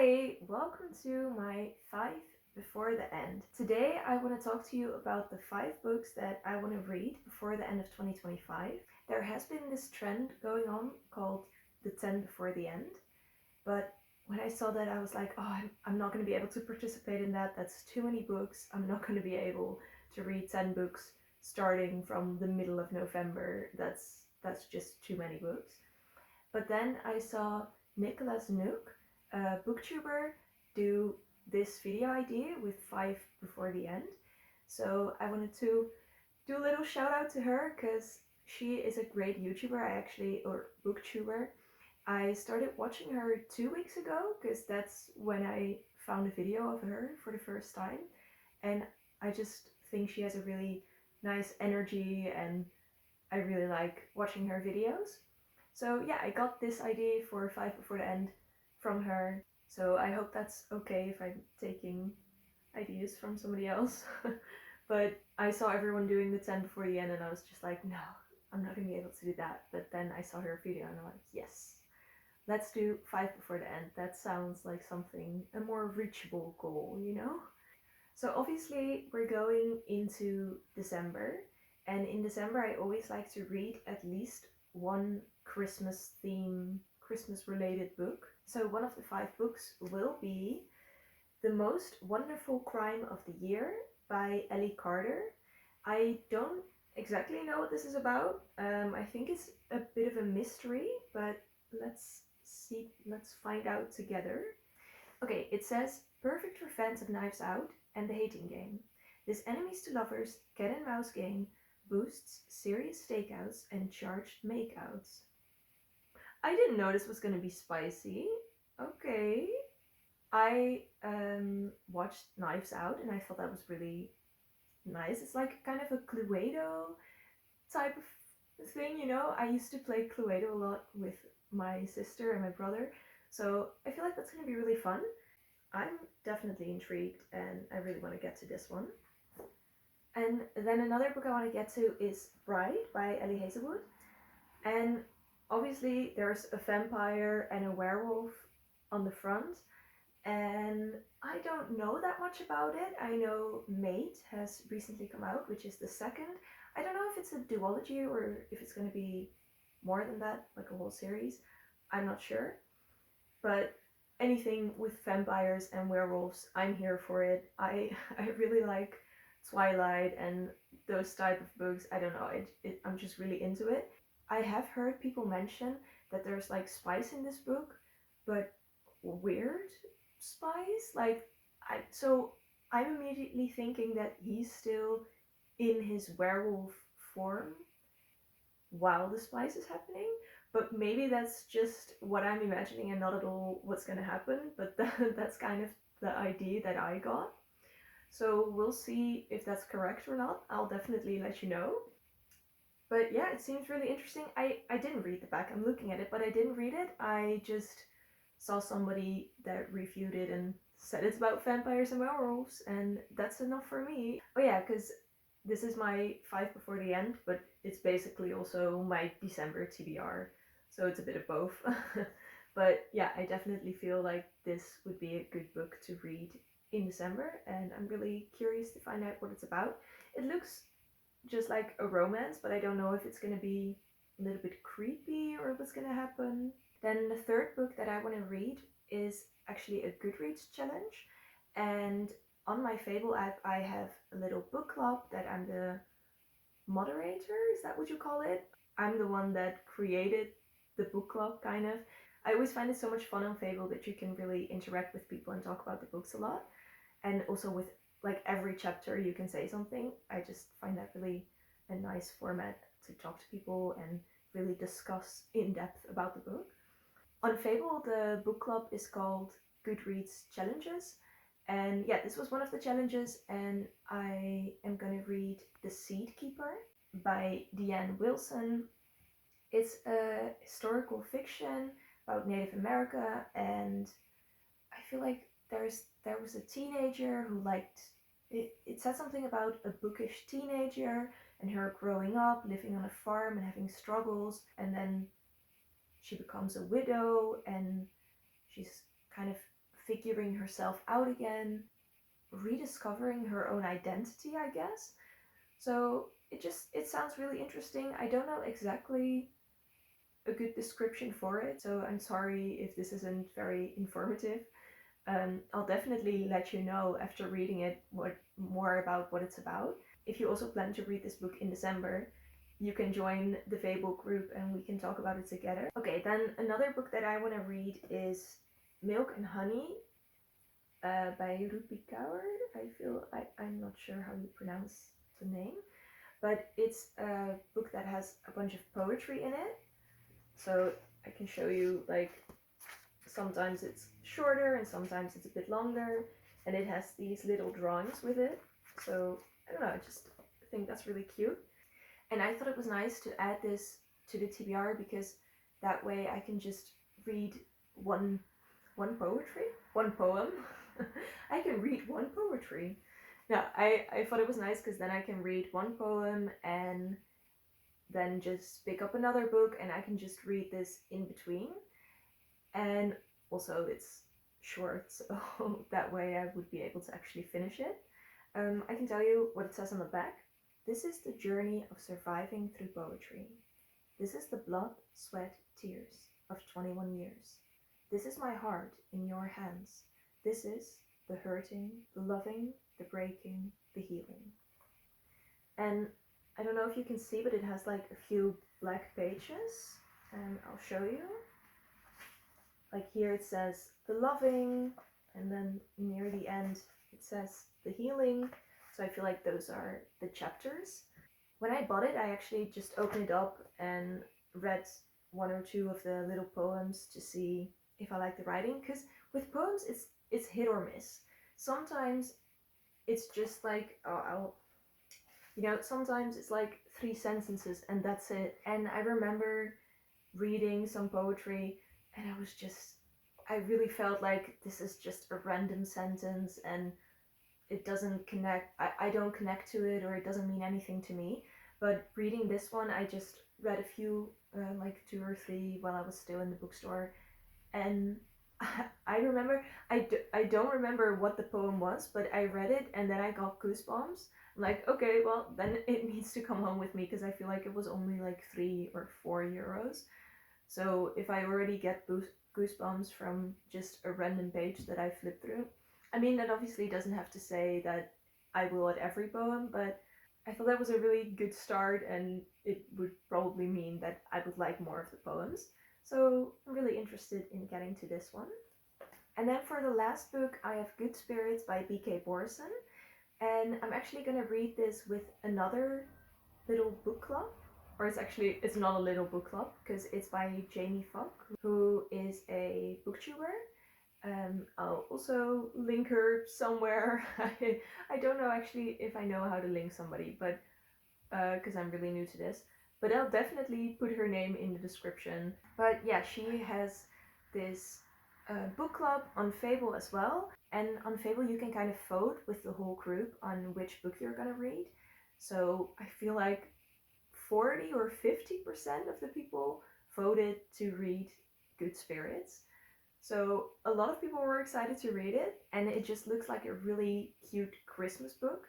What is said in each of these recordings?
Hi, welcome to my 5 before the end. Today I want to talk to you about the 5 books that I want to read before the end of 2025. There has been this trend going on called the 10 before the end, but when I saw that I was like, oh, I'm not going to be able to participate in that. That's too many books. I'm not going to be able to read 10 books starting from the middle of November. That's just too many books. But then I saw Nicholas Nook, a booktuber, do this video idea with 5 before the end. So I wanted to do a little shout out to her because she is a great YouTuber, or booktuber. I started watching her 2 weeks ago because that's when I found a video of her for the first time. And I just think she has a really nice energy and I really like watching her videos. So yeah, I got this idea for 5 before the end from her. So I hope that's okay if I'm taking ideas from somebody else. But I saw everyone doing the 10 before the end and I was just like, no, I'm not gonna be able to do that. But then I saw her video and I'm like, yes, let's do 5 before the end. That sounds like something, a more reachable goal, you know? So obviously we're going into December, and in December I always like to read at least one Christmas related book. So one of the 5 books will be The Most Wonderful Crime of the Year by Ellie Carter. I don't exactly know what this is about. I think it's a bit of a mystery, but let's find out together. Okay, it says, perfect for fans of Knives Out and The Hating Game. This enemies to lovers cat and mouse game boosts serious stakeouts and charged makeouts. I didn't know this was gonna be spicy. Okay. I watched Knives Out and I thought that was really nice. It's like kind of a Cluedo type of thing, you know? I used to play Cluedo a lot with my sister and my brother, so I feel like that's gonna be really fun. I'm definitely intrigued and I really want to get to this one. And then another book I want to get to is Bride by Ellie Hazelwood. And obviously there's a vampire and a werewolf on the front. And I don't know that much about it. I know Mate has recently come out, which is the second. I don't know if it's a duology or if it's going to be more than that, like a whole series. I'm not sure. But anything with vampires and werewolves, I'm here for it. I really like Twilight and those type of books. I don't know, I'm just really into it. I have heard people mention that there's like spice in this book, but weird spice. I'm immediately thinking that he's still in his werewolf form while the spice is happening, but maybe that's just what I'm imagining and not at all what's going to happen, but that's kind of the idea that I got. So we'll see if that's correct or not. I'll definitely let you know. But yeah, it seems really interesting. I didn't read the back. I'm looking at it, but I didn't read it. I just saw somebody that reviewed it and said it's about vampires and werewolves, and that's enough for me. Oh yeah, because this is my 5 before the end, but it's basically also my December TBR, so it's a bit of both. But yeah, I definitely feel like this would be a good book to read in December, and I'm really curious to find out what it's about. It looks just like a romance, but I don't know if it's gonna be a little bit creepy or what's gonna happen. Then the third book that I want to read is actually a Goodreads challenge, and on my Fable app I have a little book club that I'm the moderator, is that what you call it? I'm the one that created the book club, kind of. I always find it so much fun on Fable that you can really interact with people and talk about the books a lot, and also with like every chapter you can say something. I just find that really a nice format to talk to people and really discuss in depth about the book. On Fable, the book club is called Goodreads Challenges. And yeah, this was one of the challenges, and I am going to read The Seed Keeper by Deanne Wilson. It's a historical fiction about Native America, and I feel like there was a teenager who liked it. It said something about a bookish teenager and her growing up, living on a farm and having struggles, and then she becomes a widow and she's kind of figuring herself out again, rediscovering her own identity, I guess. So it sounds really interesting. I don't know exactly a good description for it, so I'm sorry if this isn't very informative. I'll definitely let you know after reading it what more about what it's about. If you also plan to read this book in December, you can join the Fable group and we can talk about it together. Okay, then another book that I want to read is Milk and Honey by Rupi Kaur. I'm not sure how you pronounce the name, but it's a book that has a bunch of poetry in it. So I can show you, like, sometimes it's shorter and sometimes it's a bit longer, and it has these little drawings with it. So I don't know, I just think that's really cute. And I thought it was nice to add this to the TBR because that way I can just read one poem. I can read one poetry. No, I thought it was nice because then I can read one poem and then just pick up another book and I can just read this in between. And also it's short, so that way I would be able to actually finish it. I can tell you what it says on the back. This is the journey of surviving through poetry. This is the blood, sweat, tears of 21 years. This is my heart in your hands. This is the hurting, the loving, the breaking, the healing. And I don't know if you can see, but it has like a few black pages, and I'll show you. Like here it says the loving, and then near the end it says the healing. So I feel like those are the chapters. When I bought it, I actually just opened it up and read one or two of the little poems to see if I like the writing. Because with poems, it's hit or miss. Sometimes it's just like, sometimes it's like 3 sentences and that's it. And I remember reading some poetry and I really felt like this is just a random sentence and it doesn't connect. I don't connect to it, or it doesn't mean anything to me. But reading this one, I just read a few, like 2 or 3 while I was still in the bookstore. And I remember, I don't remember what the poem was, but I read it and then I got goosebumps. I'm like, okay, well, then it needs to come home with me because I feel like it was only like 3 or 4 euros. So if I already get goosebumps from just a random page that I flip through, I mean, that obviously doesn't have to say that I will at every poem, but I thought that was a really good start and it would probably mean that I would like more of the poems. So I'm really interested in getting to this one. And then for the last book, I have Good Spirits by B.K. Borson. And I'm actually going to read this with another little book club. Or it's not a little book club because it's by Jamie Falk, who is a booktuber. I'll also link her somewhere. I don't know actually if I know how to link somebody, but because I'm really new to this. But I'll definitely put her name in the description. But yeah, she has this book club on Fable as well. And on Fable you can kind of vote with the whole group on which book you're gonna read. So I feel like 40 or 50% of the people voted to read Good Spirits. So a lot of people were excited to read it, and it just looks like a really cute Christmas book.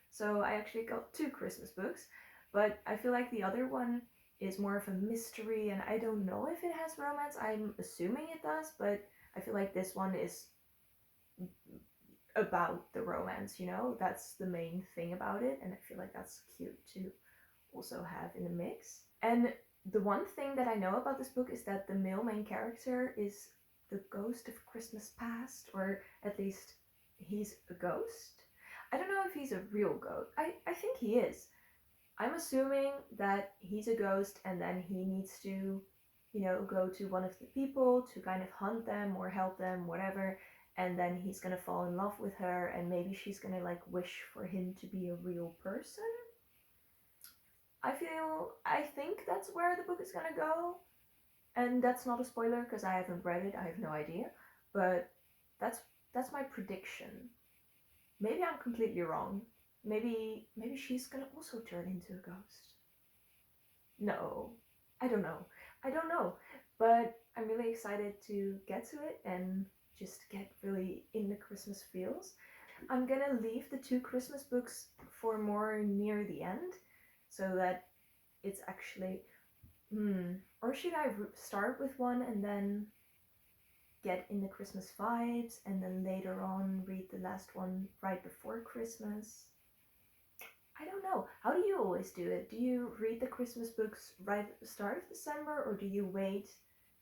So I actually got 2 Christmas books, but I feel like the other one is more of a mystery, and I don't know if it has romance. I'm assuming it does, but I feel like this one is about the romance, That's the main thing about it, and I feel like that's cute to also have in the mix. And the one thing that I know about this book is that the male main character is the ghost of Christmas past, or at least he's a ghost. I don't know if he's a real ghost. I think he is. I'm assuming that he's a ghost and then he needs to, go to one of the people to kind of hunt them or help them, whatever. And then he's gonna fall in love with her and maybe she's gonna like wish for him to be a real person. I think that's where the book is gonna go. And that's not a spoiler because I haven't read it, I have no idea. But that's my prediction. Maybe I'm completely wrong. Maybe she's gonna also turn into a ghost. No. I don't know. But I'm really excited to get to it and just get really in the Christmas feels. I'm gonna leave the 2 Christmas books for more near the end, so that it's actually, or should I start with one and then get in the Christmas vibes and then later on read the last one right before Christmas? I don't know. How do you always do it? Do you read the Christmas books right at the start of December, or do you wait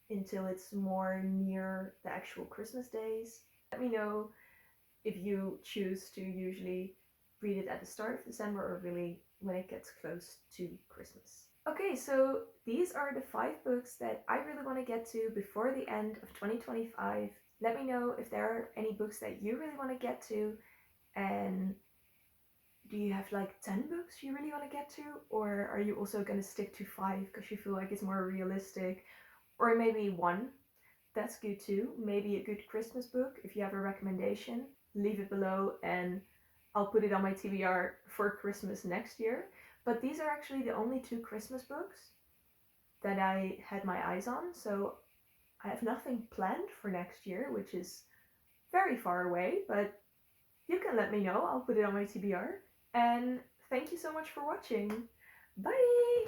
until it's more near the actual Christmas days? Let me know if you choose to usually read it at the start of December or really when it gets close to Christmas. Okay, so these are the 5 books that I really want to get to before the end of 2025. Let me know if there are any books that you really want to get to, and do you have like 10 books you really want to get to, or are you also going to stick to 5 because you feel like it's more realistic, or maybe 1? That's good too. Maybe a good Christmas book. If you have a recommendation, leave it below and I'll put it on my TBR for Christmas next year. But these are actually the only 2 Christmas books that I had my eyes on, so I have nothing planned for next year, which is very far away, but you can let me know. I'll put it on my TBR. And thank you so much for watching. Bye!